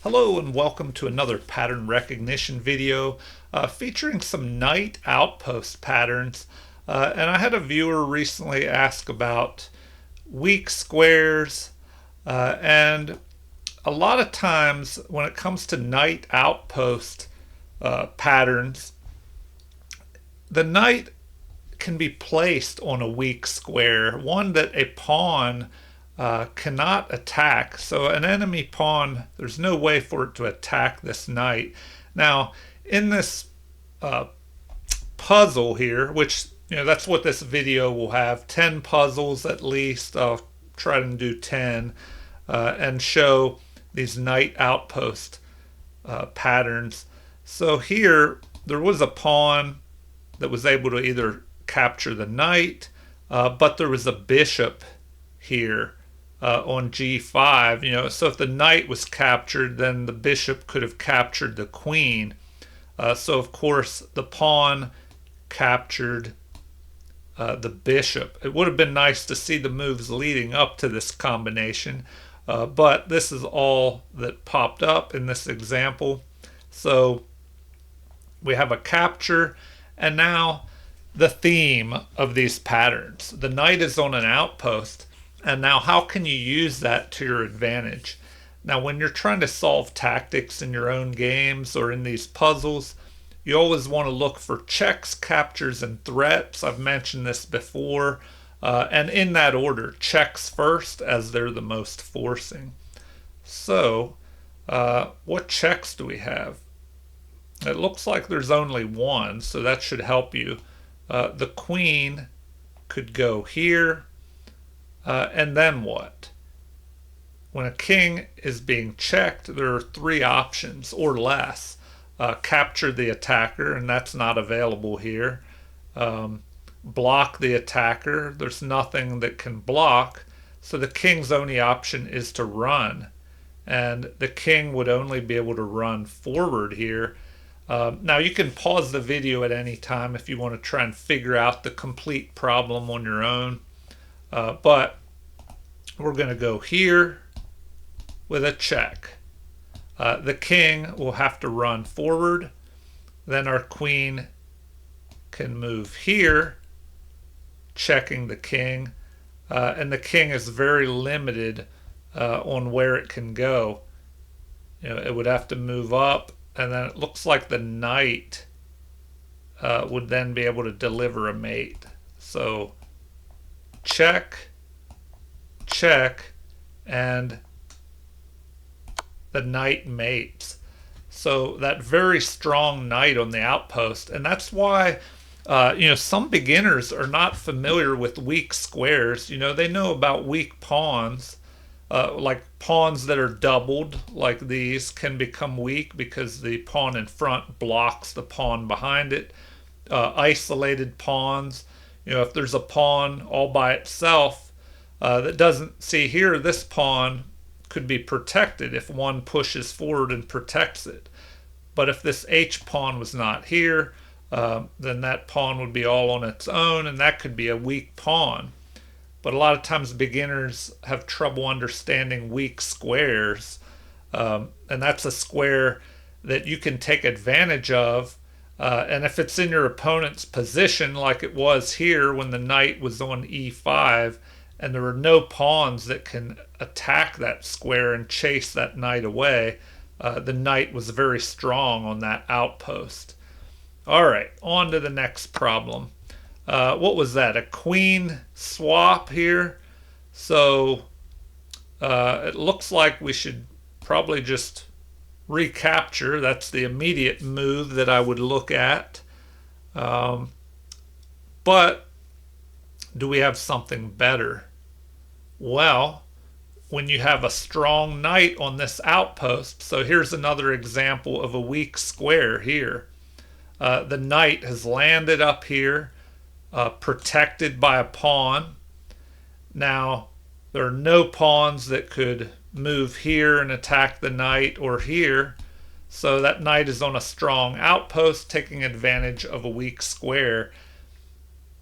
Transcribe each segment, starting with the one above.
Hello and welcome to another pattern recognition video featuring some knight outpost patterns. And I had a viewer recently ask about weak squares, and a lot of times when it comes to knight outpost patterns, the knight can be placed on a weak square, one that a pawn cannot attack. So an enemy pawn, there's no way for it to attack this knight. Now, in this uh, puzzle here, which that's what this video will have, 10 puzzles at least. I'll try to do 10 and show these knight outpost patterns. So here, there was a pawn that was able to either capture the knight, but there was a bishop here on g5. So if the knight was captured, then the bishop could have captured the queen. So of course the pawn captured the bishop. It would have been nice to see the moves leading up to this combination, but this is all that popped up in this example. So we have a capture, and now the theme of these patterns. The knight is on an outpost, and now how can you use that to your advantage? Now, when you're trying to solve tactics in your own games or in these puzzles, you always want to look for checks, captures, and threats. I've mentioned this before, and in that order, checks first as they're the most forcing. So, what checks do we have? It looks like there's only one, so that should help you. The queen could go here, and then what? When a king is being checked, there are three options or less. Capture the attacker, and that's not available here. Block the attacker, there's nothing that can block, so the king's only option is to run. And the king would only be able to run forward here. Now you can pause the video at any time if you want to try and figure out the complete problem on your own. But we're going to go here with a check. The king will have to run forward. Then our queen can move here, checking the king. And the king is very limited on where it can go. It would have to move up, and then it looks like the knight would then be able to deliver a mate. So check, check, and the knight mates. So that very strong knight on the outpost, and that's why some beginners are not familiar with weak squares. They know about weak pawns. Like pawns that are doubled, like these, can become weak because the pawn in front blocks the pawn behind it. Isolated pawns, if there's a pawn all by itself that doesn't see here, this pawn could be protected if one pushes forward and protects it. But if this H pawn was not here, then that pawn would be all on its own, and that could be a weak pawn. But a lot of times beginners have trouble understanding weak squares, and that's a square that you can take advantage of. And if it's in your opponent's position, like it was here when the knight was on e5, and there are no pawns that can attack that square and chase that knight away, the knight was very strong on that outpost. All right, on to the next problem. What was that? A queen swap here. So it looks like we should probably just recapture. That's the immediate move that I would look at. But do we have something better? Well, when you have a strong knight on this outpost, so here's another example of a weak square here. The knight has landed up here, protected by a pawn. Now, there are no pawns that could move here and attack the knight or here. So that knight is on a strong outpost, taking advantage of a weak square.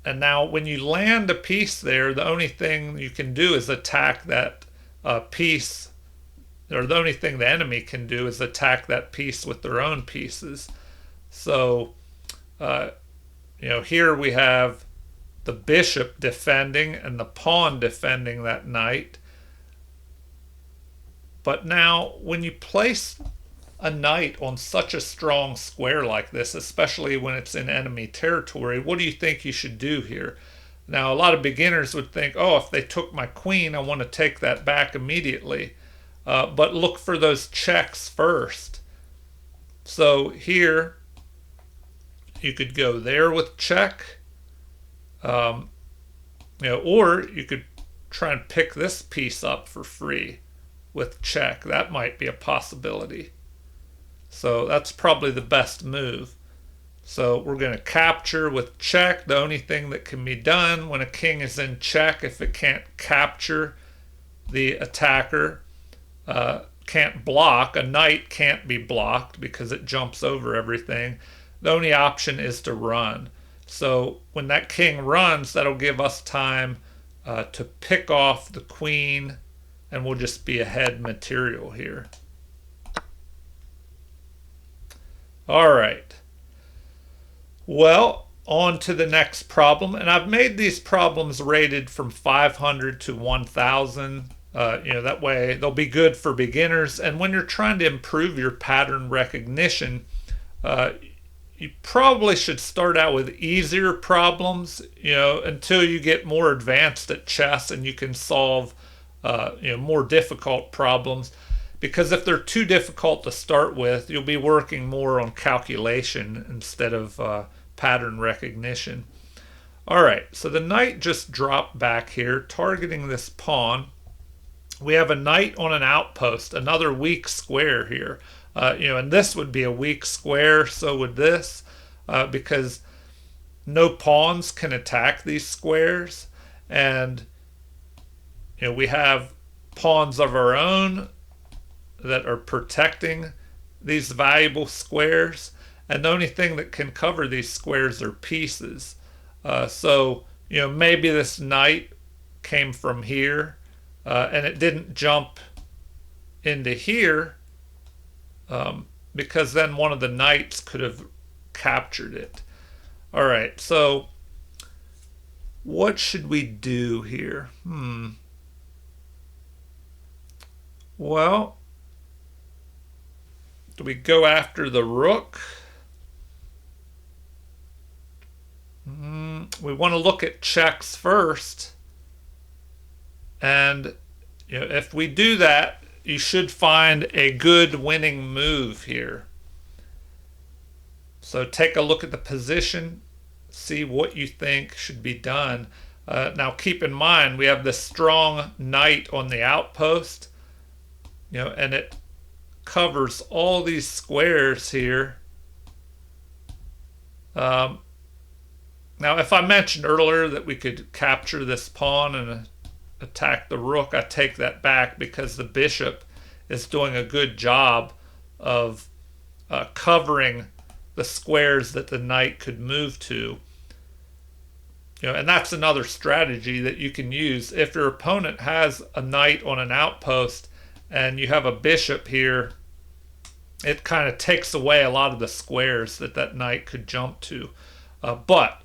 And now when you land a piece there, the only thing you can do is attack that piece or the only thing the enemy can do is attack that piece with their own pieces. So, uh, here we have the bishop defending and the pawn defending that knight. But now, when you place a knight on such a strong square like this, especially when it's in enemy territory, what do you think you should do here? Now, a lot of beginners would think, oh, if they took my queen, I want to take that back immediately. But look for those checks first. So here, you could go there with check, or you could try and pick this piece up for free with check. That might be a possibility. So that's probably the best move. So we're going to capture with check. The only thing that can be done when a king is in check, if it can't capture the attacker, can't block. A knight can't be blocked because it jumps over everything. The only option is to run. So when that king runs, that'll give us time to pick off the queen, and we'll just be ahead material here. All right. Well, on to the next problem. And I've made these problems rated from 500 to 1,000. That way they'll be good for beginners. And when you're trying to improve your pattern recognition, you probably should start out with easier problems, until you get more advanced at chess and you can solve, more difficult problems. Because if they're too difficult to start with, you'll be working more on calculation instead of pattern recognition. All right, so the knight just dropped back here, targeting this pawn. We have a knight on an outpost, another weak square here. And this would be a weak square, so would this, because no pawns can attack these squares. And we have pawns of our own that are protecting these valuable squares, and the only thing that can cover these squares are pieces. So maybe this knight came from here, and it didn't jump into here, because then one of the knights could have captured it. All right, so what should we do here? Well, do we go after the rook? We want to look at checks first. And if we do that, you should find a good winning move here. So take a look at the position, see what you think should be done. Now keep in mind, we have this strong knight on the outpost, and it covers all these squares here. Now, if I mentioned earlier that we could capture this pawn and attack the rook, I take that back, because the bishop is doing a good job of covering the squares that the knight could move to. And that's another strategy that you can use. If your opponent has a knight on an outpost and you have a bishop here, it kind of takes away a lot of the squares that that knight could jump to. But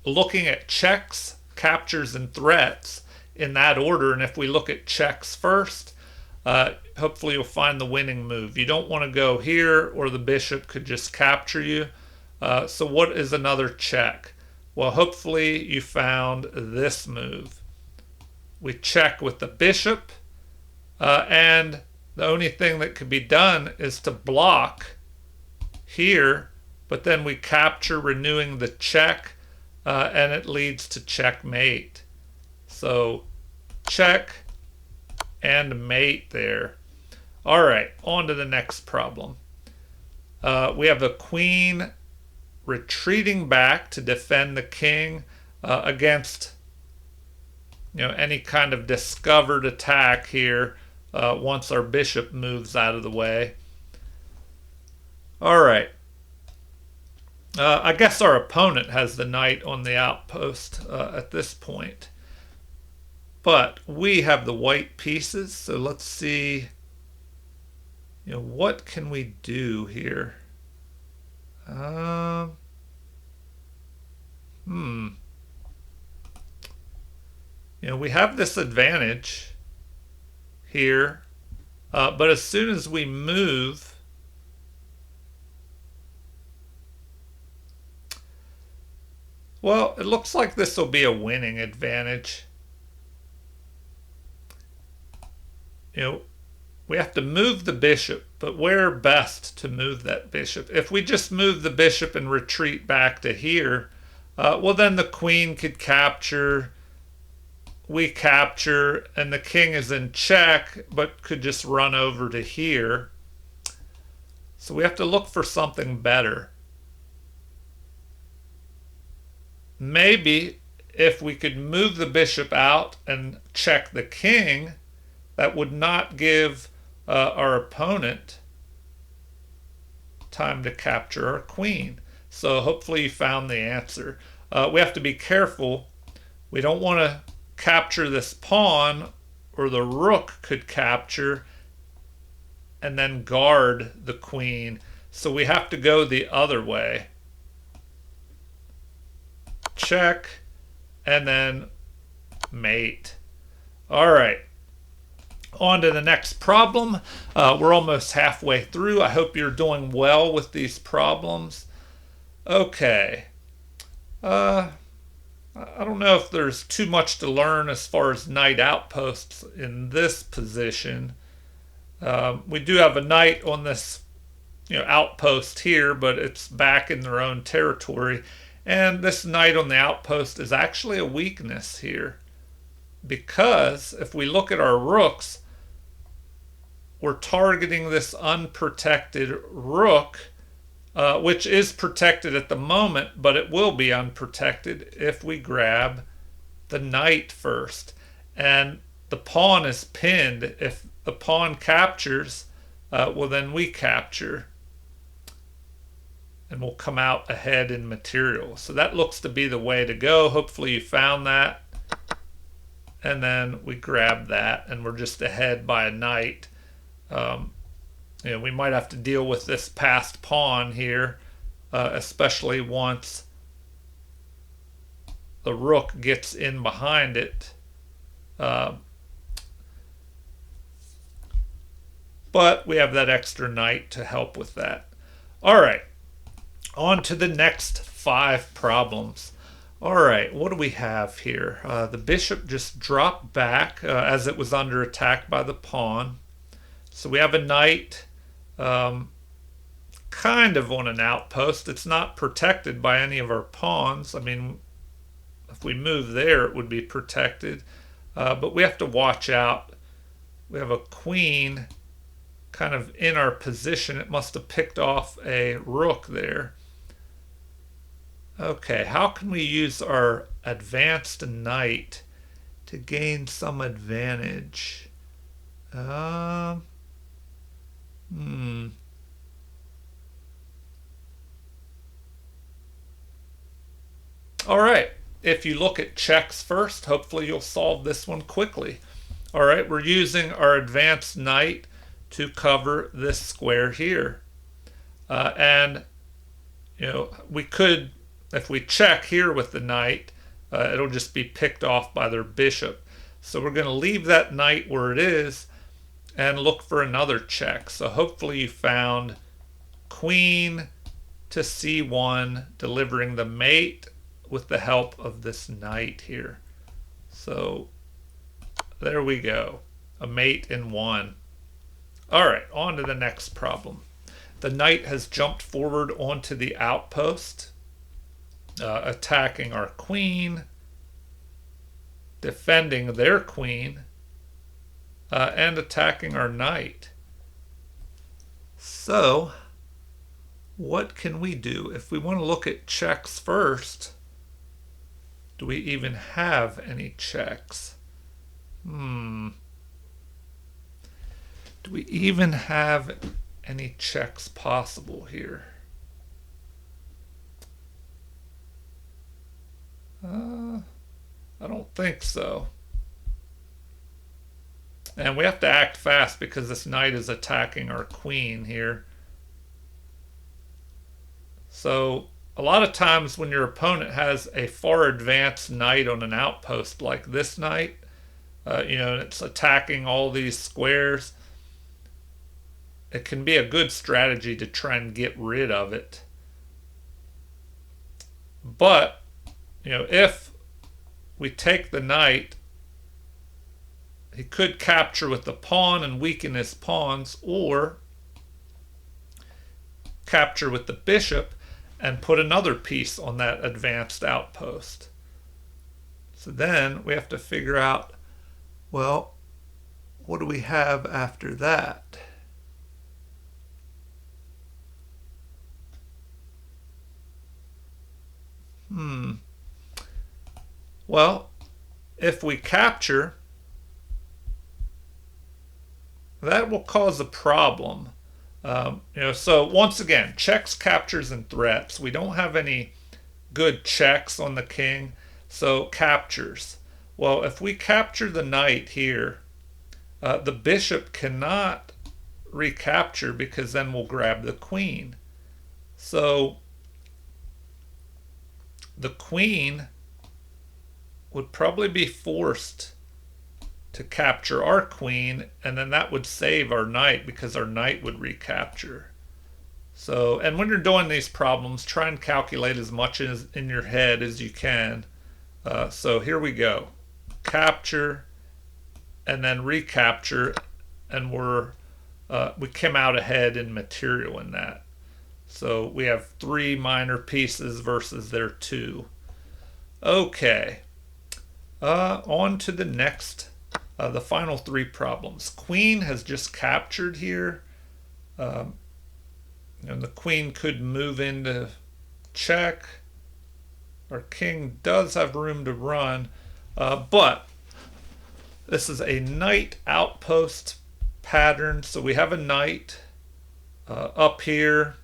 looking at checks, captures, and threats in that order, and if we look at checks first, hopefully you'll find the winning move. You don't want to go here, or the bishop could just capture you. So what is another check? Well, hopefully you found this move. We check with the bishop, and the only thing that could be done is to block here, but then we capture, renewing the check, and it leads to checkmate. So check and mate there. All right, on to the next problem. We have the queen retreating back to defend the king against any kind of discovered attack here once our bishop moves out of the way. All right. I guess our opponent has the knight on the outpost at this point. But we have the white pieces, so let's see What can we do here? Um, hmm. We have this advantage here, but as soon as we move, well, it looks like this will be a winning advantage. We have to move the bishop, but where best to move that bishop? If we just move the bishop and retreat back to here, well, then the queen could capture, we capture, and the king is in check, but could just run over to here. So we have to look for something better. Maybe if we could move the bishop out and check the king, that would not give our opponent time to capture our queen. So hopefully you found the answer. We have to be careful. We don't want to capture this pawn, or the rook could capture and then guard the queen. So we have to go the other way. Check, and then mate. All right. On to the next problem. We're almost halfway through. I hope you're doing well with these problems. Okay. I don't know if there's too much to learn as far as knight outposts in this position. We do have a knight on this outpost here, but it's back in their own territory. And this knight on the outpost is actually a weakness here, because if we look at our rooks, we're targeting this unprotected rook, which is protected at the moment, but it will be unprotected if we grab the knight first. And the pawn is pinned. If the pawn captures, well, then we capture, and we'll come out ahead in material. So that looks to be the way to go. Hopefully you found that. And then we grab that, and we're just ahead by a knight. We might have to deal with this passed pawn here, especially once the rook gets in behind it. But we have that extra knight to help with that. All right, on to the next 5 problems. All right, what do we have here? The bishop just dropped back as it was under attack by the pawn. So we have a knight kind of on an outpost. It's not protected by any of our pawns. I mean, if we move there, it would be protected. But we have to watch out. We have a queen kind of in our position. It must have picked off a rook there. Okay, how can we use our advanced knight to gain some advantage? All right, if you look at checks first, hopefully you'll solve this one quickly. All right, we're using our advanced knight to cover this square here. And we could, if we check here with the knight, it'll just be picked off by their bishop. So we're going to leave that knight where it is and look for another check. So hopefully you found queen to c1, delivering the mate with the help of this knight here. So there we go, a mate in 1. All right, on to the next problem. The knight has jumped forward onto the outpost, attacking our queen, defending their queen, and attacking our knight. So, what can we do? If we want to look at checks first, do we even have any checks? Do we even have any checks possible here? I don't think so. And we have to act fast because this knight is attacking our queen here. So a lot of times when your opponent has a far advanced knight on an outpost like this knight, it's attacking all these squares, it can be a good strategy to try and get rid of it. But, if we take the knight, he could capture with the pawn and weaken his pawns, or capture with the bishop and put another piece on that advanced outpost. So then we have to figure out, well, what do we have after that? Well, if we capture, that will cause a problem. So once again, checks, captures, and threats. We don't have any good checks on the king, so captures. Well, if we capture the knight here, the bishop cannot recapture because then we'll grab the queen. So the queen would probably be forced to capture our queen, and then that would save our knight because our knight would recapture. So, and when you're doing these problems, try and calculate as much as in your head as you can. So here we go. Capture, and then recapture, and we came out ahead in material in that. So we have 3 minor pieces versus their 2. Okay. On to the next, the final 3 problems. Queen has just captured here. And the queen could move into check. Our king does have room to run, but this is a knight outpost pattern. So we have a knight up here.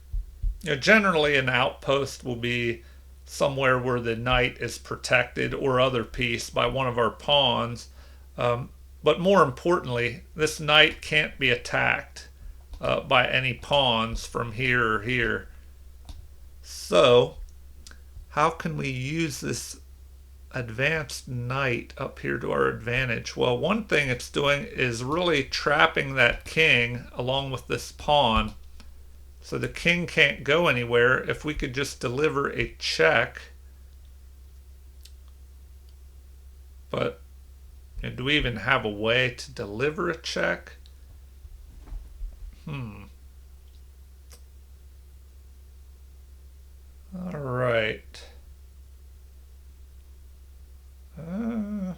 Generally an outpost will be somewhere where the knight is protected or other piece by one of our pawns. But more importantly, this knight can't be attacked by any pawns from here or here. So how can we use this advanced knight up here to our advantage? Well, one thing it's doing is really trapping that king along with this pawn. So the king can't go anywhere. If we could just deliver a check. But do we even have a way to deliver a check? All right. And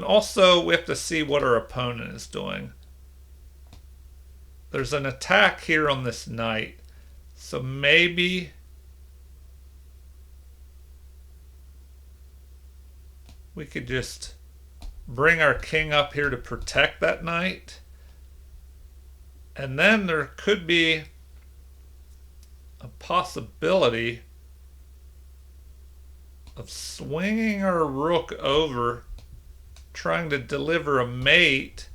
also we have to see what our opponent is doing. There's an attack here on this knight. So maybe we could just bring our king up here to protect that knight. And then there could be a possibility of swinging our rook over, trying to deliver a mate.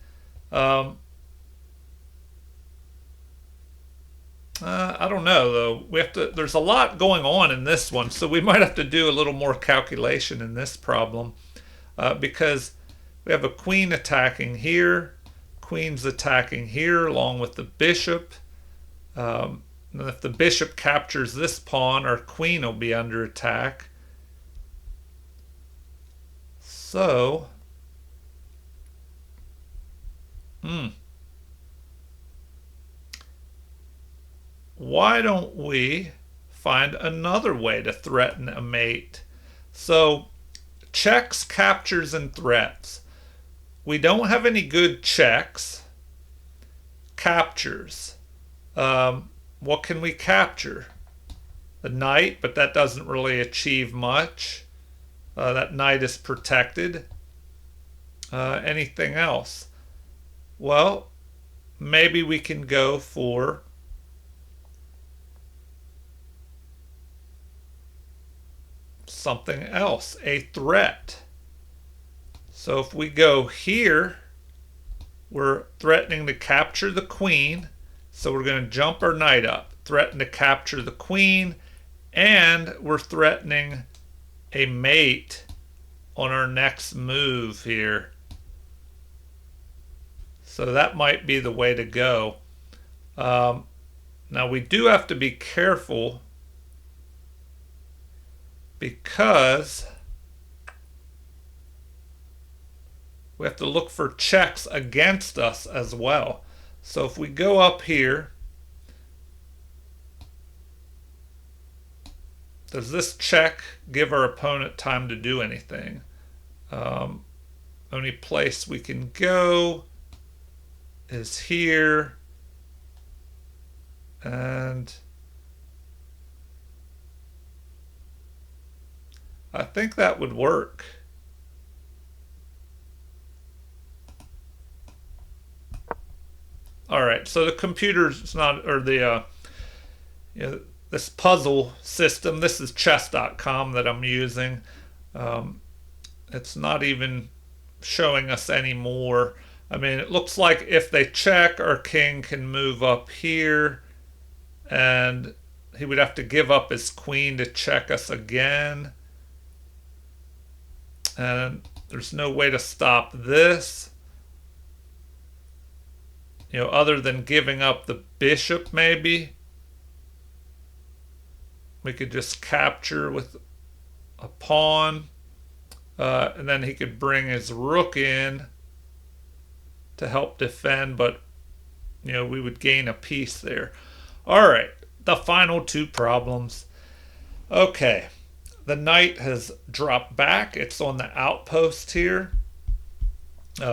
I don't know though. There's a lot going on in this one, so we might have to do a little more calculation in this problem, because we have a queen attacking here, queen's attacking here along with the bishop. And if the bishop captures this pawn, our queen will be under attack. So, why don't we find another way to threaten a mate? So, checks, captures, and threats. We don't have any good checks. Captures. What can we capture? The knight, but that doesn't really achieve much. That knight is protected. Anything else? Well, maybe we can go for something else, a threat. So if we go here, we're threatening to capture the queen. So we're going to jump our knight up, threaten to capture the queen, and we're threatening a mate on our next move here. So that might be the way to go. Now we do have to be careful because we have to look for checks against us as well. So if we go up here, does this check give our opponent time to do anything? Only place we can go is here. And I think that would work. All right, so the computer's not, or the, this puzzle system, this is chess.com that I'm using. It's not even showing us anymore. I mean, it looks like if they check, our king can move up here, and he would have to give up his queen to check us again. And there's no way to stop this, other than giving up the bishop maybe. We could just capture with a pawn, and then he could bring his rook in to help defend, but we would gain a piece there. All right, the final two problems. Okay, the knight has dropped back. It's on the outpost here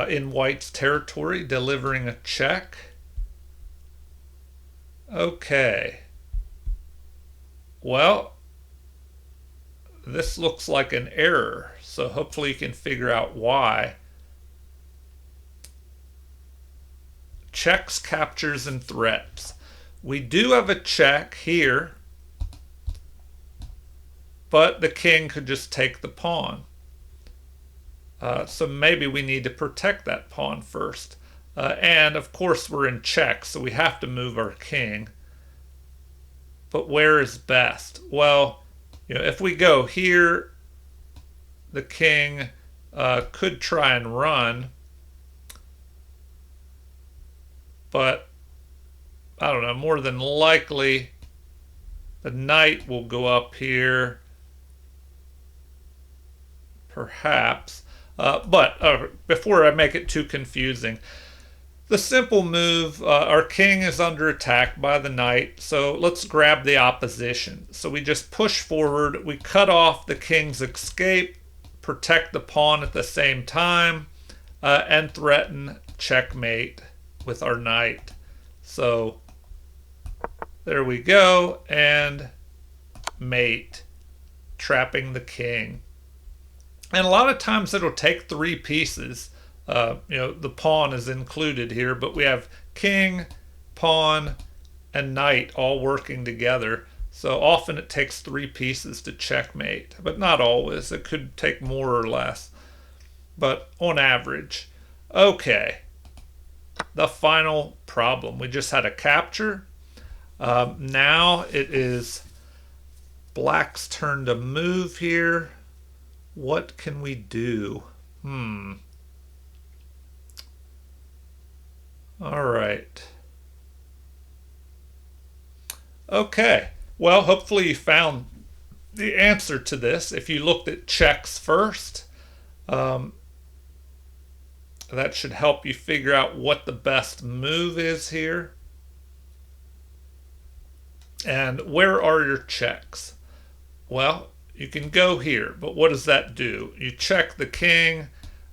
in white's territory, delivering a check. Okay. Well, this looks like an error, so hopefully you can figure out why. Checks, captures, and threats. We do have a check here, but the king could just take the pawn. So maybe we need to protect that pawn first. And of course we're in check, so we have to move our king. But where is best? Well, if we go here, the king could try and run. But I don't know, more than likely the knight will go up here, perhaps. But before I make it too confusing, the simple move, our king is under attack by the knight, so let's grab the opposition. So we just push forward, we cut off the king's escape, protect the pawn at the same time, and threaten checkmate with our knight. So there we go, and mate, trapping the king. And a lot of times it'll take three pieces. The pawn is included here, but we have king, pawn, and knight all working together. So often it takes three pieces to checkmate, but not always. It could take more or less, but on average. Okay, the final problem. We just had a capture. Now it is black's turn to move here. What can we do? All right. Okay. Well, hopefully you found the answer to this. If you looked at checks first, that should help you figure out what the best move is here. And where are your checks? Well, you can go here, but what does that do? You check the king,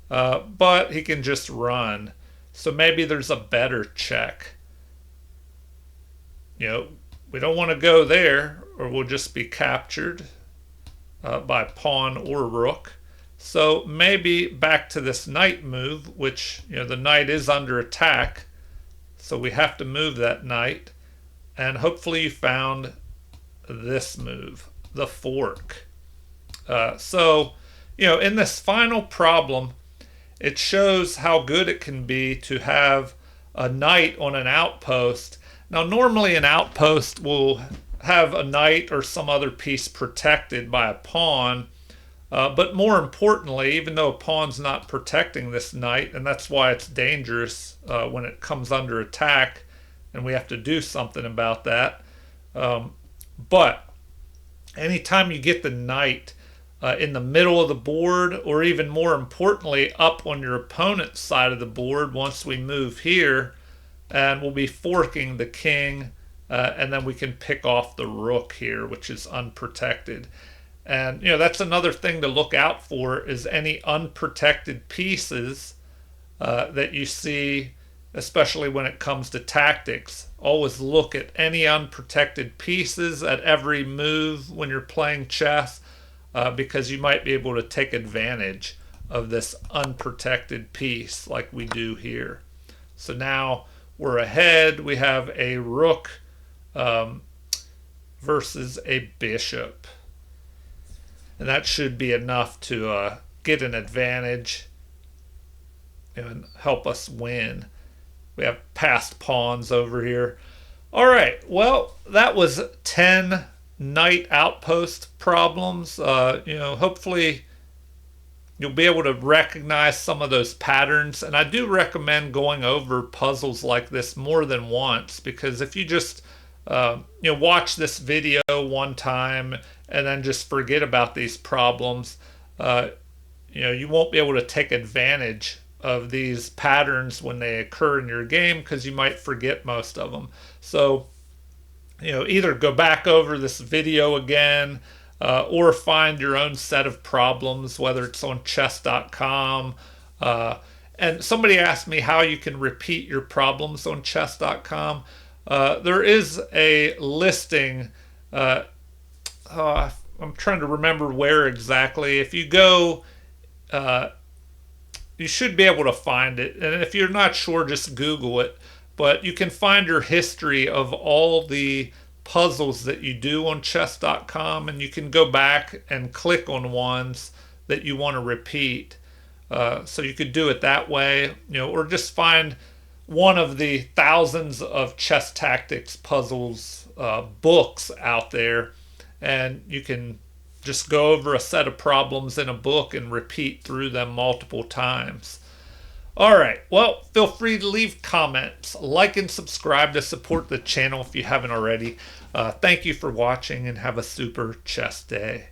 but he can just run. So maybe there's a better check. We don't want to go there, or we'll just be captured by pawn or rook. So maybe back to this knight move, which, the knight is under attack. So we have to move that knight. And hopefully you found this move, the fork. So in this final problem, it shows how good it can be to have a knight on an outpost. Now, normally an outpost will have a knight or some other piece protected by a pawn. But more importantly, even though a pawn's not protecting this knight, and that's why it's dangerous when it comes under attack, and we have to do something about that. But anytime you get the knight in the middle of the board, or even more importantly, up on your opponent's side of the board, once we move here, and we'll be forking the king, and then we can pick off the rook here, which is unprotected. And that's another thing to look out for, is any unprotected pieces that you see, especially when it comes to tactics. Always look at any unprotected pieces at every move when you're playing chess, because you might be able to take advantage of this unprotected piece like we do here. So now we're ahead. We have a rook versus a bishop. And that should be enough to get an advantage and help us win. We have passed pawns over here. All right, well, that was 10 knight outpost problems. Hopefully you'll be able to recognize some of those patterns. And I do recommend going over puzzles like this more than once, because if you just watch this video one time and then just forget about these problems, you won't be able to take advantage of these patterns when they occur in your game, because you might forget most of them. So, either go back over this video again, or find your own set of problems, whether it's on chess.com. And somebody asked me how you can repeat your problems on chess.com. There is a listing. I'm trying to remember where exactly. If you go, you should be able to find it. And if you're not sure, just Google it. But you can find your history of all the puzzles that you do on chess.com, and you can go back and click on ones that you want to repeat. So you could do it that way, or just find one of the thousands of chess tactics puzzles books out there, and you can just go over a set of problems in a book and repeat through them multiple times. All right, well, feel free to leave comments, like and subscribe to support the channel if you haven't already. Thank you for watching, and have a super chess day.